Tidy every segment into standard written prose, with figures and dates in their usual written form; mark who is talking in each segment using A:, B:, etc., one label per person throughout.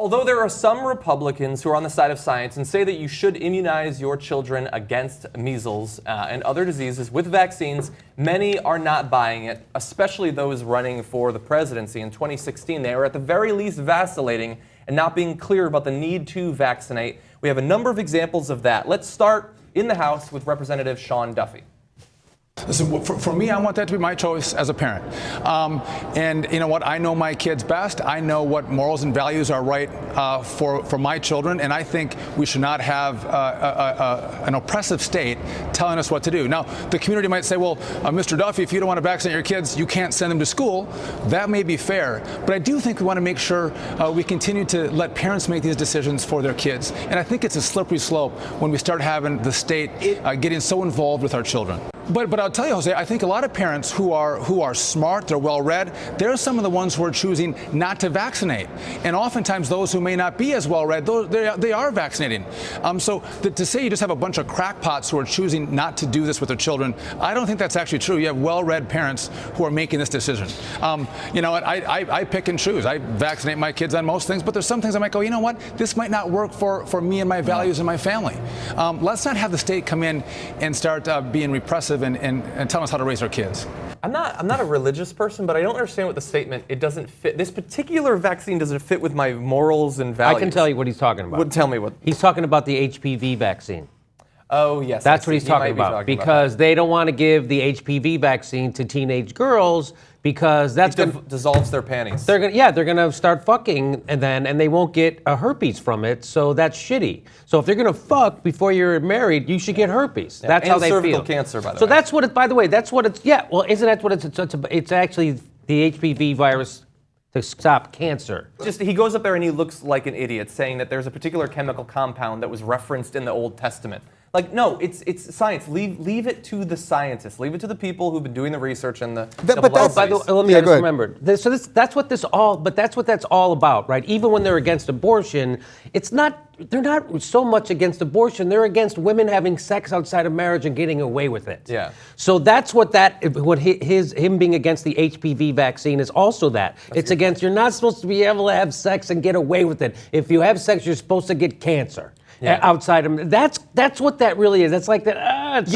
A: Although there are some Republicans who are on the side of science and say that you should immunize your children against measles and other diseases with vaccines, many are not buying it, especially those running for the presidency in 2016. They are at the very least vacillating and not being clear about the need to vaccinate. We have a number of examples of that. Let's start in the House with Representative Sean Duffy.
B: Listen, for me, I want that to be my choice as a parent. And you know what? I know my kids best. I know what morals and values are right for my children. And I think we should not have an oppressive state telling us what to do. Now, the community might say, well, Mr. Duffy, if you don't want to vaccinate your kids, you can't send them to school. That may be fair. But I do think we want to make sure we continue to let parents make these decisions for their kids. And I think it's a slippery slope when we start having the state getting so involved with our children. But I'll tell you, Jose, I think a lot of parents who are smart, they're well-read, they're some of the ones who are choosing not to vaccinate. And oftentimes those who may not be as well-read, they are vaccinating. So to say you just have a bunch of crackpots who are choosing not to do this with their children, I don't think that's actually true. You have well-read parents who are making this decision. You know what, I pick and choose. I vaccinate my kids on most things, but there's some things I might go, you know what, this might not work for me and my values and my family. Let's not have the state come in and start being repressive and tell us how to raise our kids.
A: I'm not a religious person, but I don't understand what the statement, it doesn't fit. This particular vaccine doesn't fit with my morals and values.
C: I can tell you what he's talking about.
A: Tell me what.
C: He's talking about the HPV vaccine.
A: Oh, yes.
C: That's what he's talking about. Because they don't want to give the HPV vaccine to teenage girls because that's
A: dissolves their panties.
C: They're gonna start fucking and they won't get a herpes from it. So that's shitty. So if they're gonna fuck before you're married, you should get herpes. That's how they feel.
A: Cervical cancer, by the way.
C: So that's what it. By the way, that's what it's. Yeah. Well, isn't that what it's actually the HPV virus to stop cancer.
A: He goes up there and he looks like an idiot, saying that there's a particular chemical compound that was referenced in the Old Testament. Like, no, it's science. Leave it to the scientists. Leave it to the people who've been doing the research and the.
C: But that's, by the way, let me just remember. So that's what that's all about, right? Even when they're against abortion, it's not. They're not so much against abortion. They're against women having sex outside of marriage and getting away with it.
A: Yeah.
C: So that's what him being against the HPV vaccine is also that. It's against, you're not supposed to be able to have sex and get away with it. If you have sex, you're supposed to get cancer. Yeah. Outside of that's what that really is. That's like that.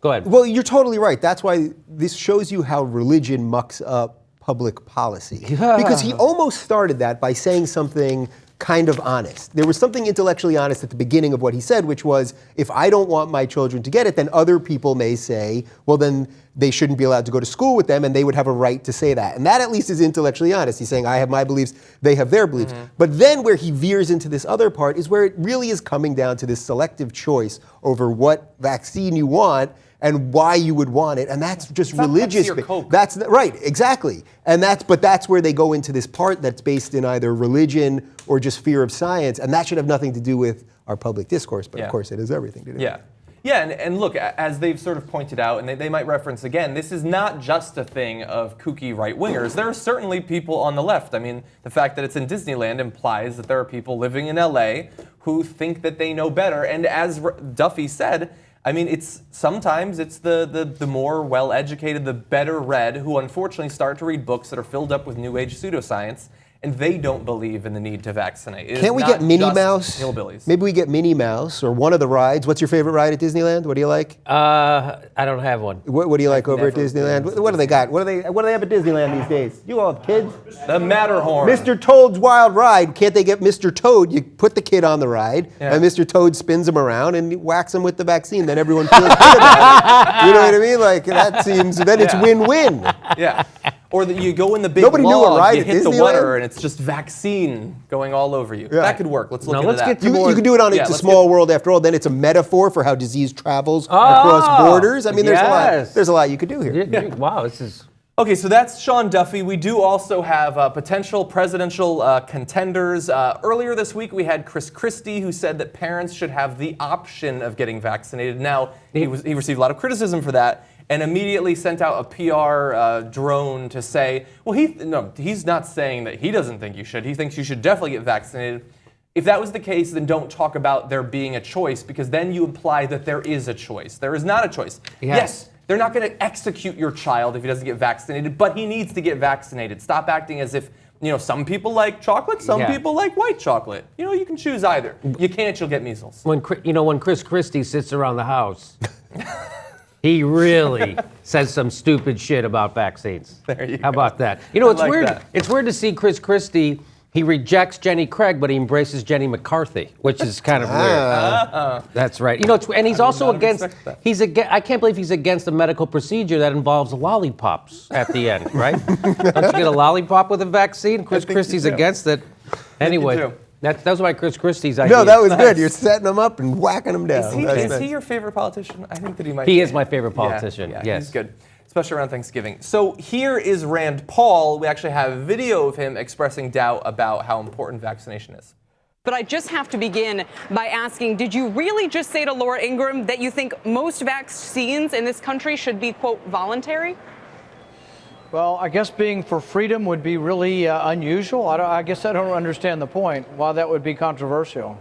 C: Go ahead.
D: Well, you're totally right. That's why this shows you how religion mucks up public policy. Yeah. Because he almost started that by saying something kind of honest. There was something intellectually honest at the beginning of what he said, which was, if I don't want my children to get it, then other people may say, well, then they shouldn't be allowed to go to school with them, and they would have a right to say that. And that at least is intellectually honest. He's saying, I have my beliefs, they have their beliefs. Mm-hmm. But then where he veers into this other part is where it really is coming down to this selective choice over what vaccine you want and why you would want it, and that's just religious. That's right, exactly. And that's where they go into this part that's based in either religion or just fear of science, and that should have nothing to do with our public discourse, but of course it has everything to do.
A: Yeah. Yeah, and look, as they've sort of pointed out, and they might reference again, this is not just a thing of kooky right-wingers. There are certainly people on the left. I mean, the fact that it's in Disneyland implies that there are people living in LA who think that they know better, and as Duffy said, I mean, sometimes it's the more well-educated, the better read, who unfortunately start to read books that are filled up with New Age pseudoscience, and they don't believe in the need to vaccinate.
D: Can't we get Minnie Mouse?
A: Hillbillies.
D: Maybe we get Minnie Mouse or one of the rides. What's your favorite ride at Disneyland? What do you like?
C: I don't have one.
D: What do you like over at Disneyland? What do they got? What do they have at Disneyland these days? You all have kids?
A: The Matterhorn.
D: Mr. Toad's Wild Ride. Can't they get Mr. Toad? You put the kid on the ride, and Mr. Toad spins him around and whacks him with the vaccine. Then everyone feels good about it. You know what I mean? Like, that seems, then it's win-win.
A: Yeah. Or you go in the big
D: Nobody
A: log,
D: knew a ride
A: you
D: at
A: hit the
D: Disneyland?
A: water, and it's just vaccine going all over you. Yeah. That could work. Let's look into that.
D: You can do it on It's a Small World after all. Then it's a metaphor for how disease travels across borders. I mean, there's a lot you could do here.
C: Yeah. Wow, this is...
A: Okay, so that's Sean Duffy. We do also have potential presidential contenders. Earlier this week, we had Christie, who said that parents should have the option of getting vaccinated. Now, he received a lot of criticism for that, and immediately sent out a PR drone to say, well, he's not saying that he doesn't think you should. He thinks you should definitely get vaccinated. If that was the case, then don't talk about there being a choice, because then you imply that there is a choice. There is not a choice. Yes, they're not going to execute your child if he doesn't get vaccinated, but he needs to get vaccinated. Stop acting as if You know, some people like chocolate, some
C: Yeah.
A: people like white chocolate. You know, you can choose either. You can't, you'll get measles.
C: When Chris Christie sits around the house, he really says some stupid shit about vaccines.
A: There you
C: How
A: go.
C: about that? You know,
A: I
C: it's
A: like
C: weird.
A: that.
C: It's weird to see Chris Christie. He rejects Jenny Craig, but he embraces Jenny McCarthy, which is kind of weird. That's right. You know, and he's also
A: not
C: against.
A: expect that.
C: He's against. I can't believe he's against a medical procedure that involves lollipops at the end, right? Don't you get a lollipop with a vaccine? Chris
A: think you
C: Christie's
A: do.
C: against it. Anyway,
A: do.
C: that was my Chris Christie's idea.
D: No, that was good. You're setting them up and whacking them down.
A: Is he your favorite politician? I think that he might
C: He
A: be.
C: is my favorite politician.
A: Yeah,
C: yes.
A: he's good, especially around Thanksgiving. So here is Rand Paul. We actually have a video of him expressing doubt about how important vaccination is.
E: But I just have to begin by asking, did you really just say to Laura Ingraham that you think most vaccines in this country should be, quote, voluntary?
F: Well, I guess being for freedom would be really unusual. I guess I don't understand the point, why that would be controversial.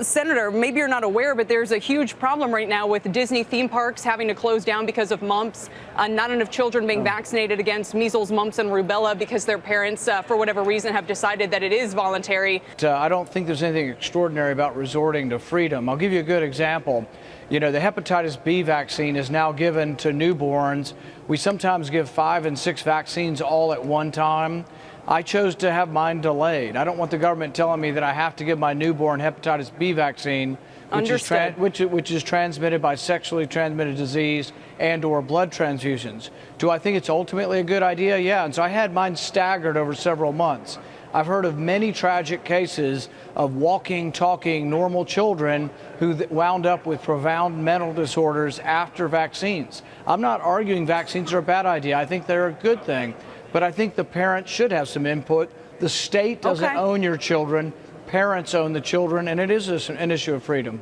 E: Senator, maybe you're not aware, but there's a huge problem right now with Disney theme parks having to close down because of mumps. Not enough children being vaccinated against measles, mumps, and rubella because their parents, for whatever reason, have decided that it is voluntary.
F: I don't think there's anything extraordinary about resorting to freedom. I'll give you a good example. You know, the hepatitis B vaccine is now given to newborns. We sometimes give 5 and 6 vaccines all at one time. I chose to have mine delayed. I don't want the government telling me that I have to give my newborn hepatitis B vaccine, which is transmitted by sexually transmitted disease and or blood transfusions. Do I think it's ultimately a good idea? Yeah, and so I had mine staggered over several months. I've heard of many tragic cases of walking, talking, normal children who wound up with profound mental disorders after vaccines. I'm not arguing vaccines are a bad idea. I think they're a good thing. But I think the parents should have some input. The state doesn't own your children. Parents own the children, and it is an issue of freedom.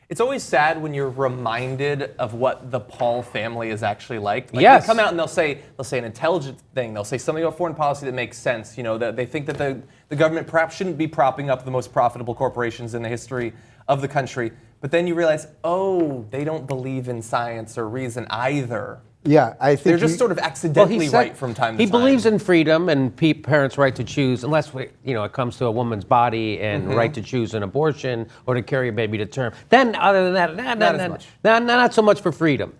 A: It's always sad when you're reminded of what the Paul family is actually like.
C: Yes.
A: They come out and they'll say an intelligent thing. They'll say something about foreign policy that makes sense. You know, that they think that the government perhaps shouldn't be propping up the most profitable corporations in the history of the country. But then you realize, oh, they don't believe in science or reason either.
D: Yeah, I think
A: They're just sort of accidentally right from time to time.
C: He believes in freedom and parents' right to choose, unless it comes to a woman's body and right to choose an abortion or to carry a baby to term. Then, other than that, not so much for freedom.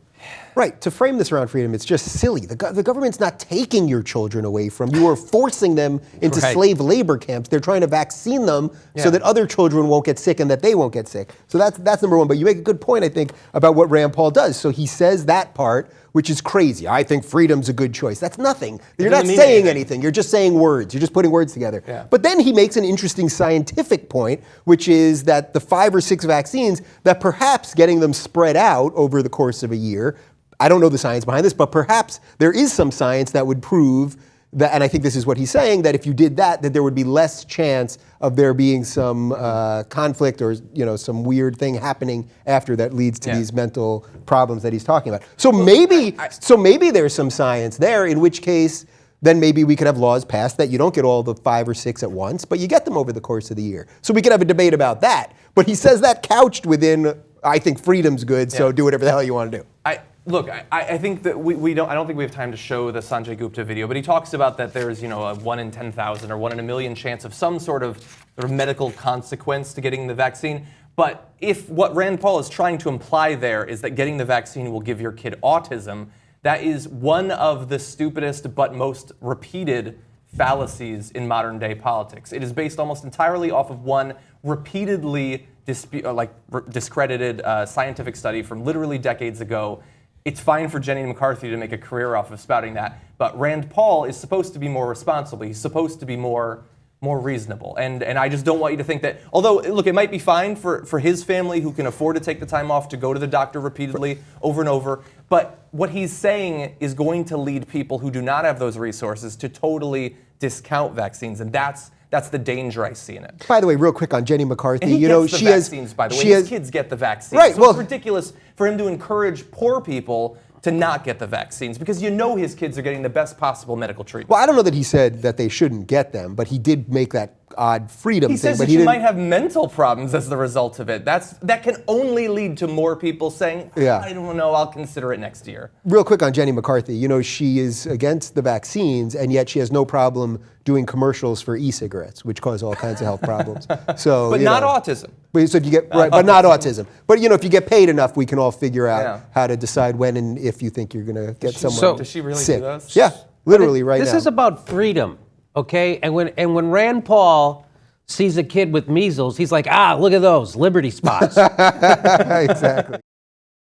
D: Right. To frame this around freedom, it's just silly. The government's not taking your children away from you or forcing them into slave labor camps. They're trying to vaccine them so that other children won't get sick and that they won't get sick. So that's number one. But you make a good point, I think, about what Rand Paul does. So he says that part, which is crazy. I think freedom's a good choice. That's nothing. You're not saying anything. You're just saying words. You're just putting words together.
A: Yeah.
D: But then he makes an interesting scientific point, which is that the 5 or 6 vaccines, that perhaps getting them spread out over the course of a year, I don't know the science behind this, but perhaps there is some science that would prove that, and I think this is what he's saying, that if you did that there would be less chance of there being some conflict or some weird thing happening after that leads to these mental problems that he's talking about. So maybe there's some science there, in which case then maybe we could have laws passed that you don't get all the 5 or 6 at once, but you get them over the course of the year. So we could have a debate about that. But he says that couched within, I think freedom's good, so do whatever the hell you want to do.
A: Look, I think that I don't think we have time to show the Sanjay Gupta video, but he talks about that there's a 1 in 10,000 or 1 in a million chance of some sort of medical consequence to getting the vaccine. But if what Rand Paul is trying to imply there is that getting the vaccine will give your kid autism, that is one of the stupidest but most repeated fallacies in modern day politics. It is based almost entirely off of one repeatedly discredited scientific study from literally decades ago. It's fine for Jenny McCarthy to make a career off of spouting that, but Rand Paul is supposed to be more responsible. He's supposed to be more reasonable. And I just don't want you to think that, although, look, it might be fine for his family who can afford to take the time off to go to the doctor repeatedly over and over, but what he's saying is going to lead people who do not have those resources to totally discount vaccines, and that's the danger I see in it.
D: By the way, real quick on Jenny McCarthy,
A: and he gets the vaccines, by the way. His kids get the vaccines.
D: Right,
A: so it's ridiculous for him to encourage poor people to not get the vaccines because his kids are getting the best possible medical treatment.
D: Well, I don't know that he said that they shouldn't get them, but he did make that odd freedom
A: He
D: thing.
A: says
D: But
A: that
D: he
A: she
D: didn't.
A: might have mental problems as the result of it. That can only lead to more people saying,
D: Yeah.
A: I don't know, I'll consider it next year.
D: Real quick on Jenny McCarthy, you know, she is against the vaccines, and yet she has no problem doing commercials for e-cigarettes, which cause all kinds of health problems. So,
A: But
D: you
A: not
D: know,
A: autism.
D: But so if you get right, but not autism. But you know, if you get paid enough, we can all figure out
A: Yeah.
D: how to decide when and if you think you're going to get someone
C: So-
A: Does she really
D: sick.
A: do this?
D: Yeah, literally right
C: This
D: now.
C: is about freedom, okay? And when Rand Paul sees a kid with measles, he's like, look at those Liberty spots.
D: Exactly.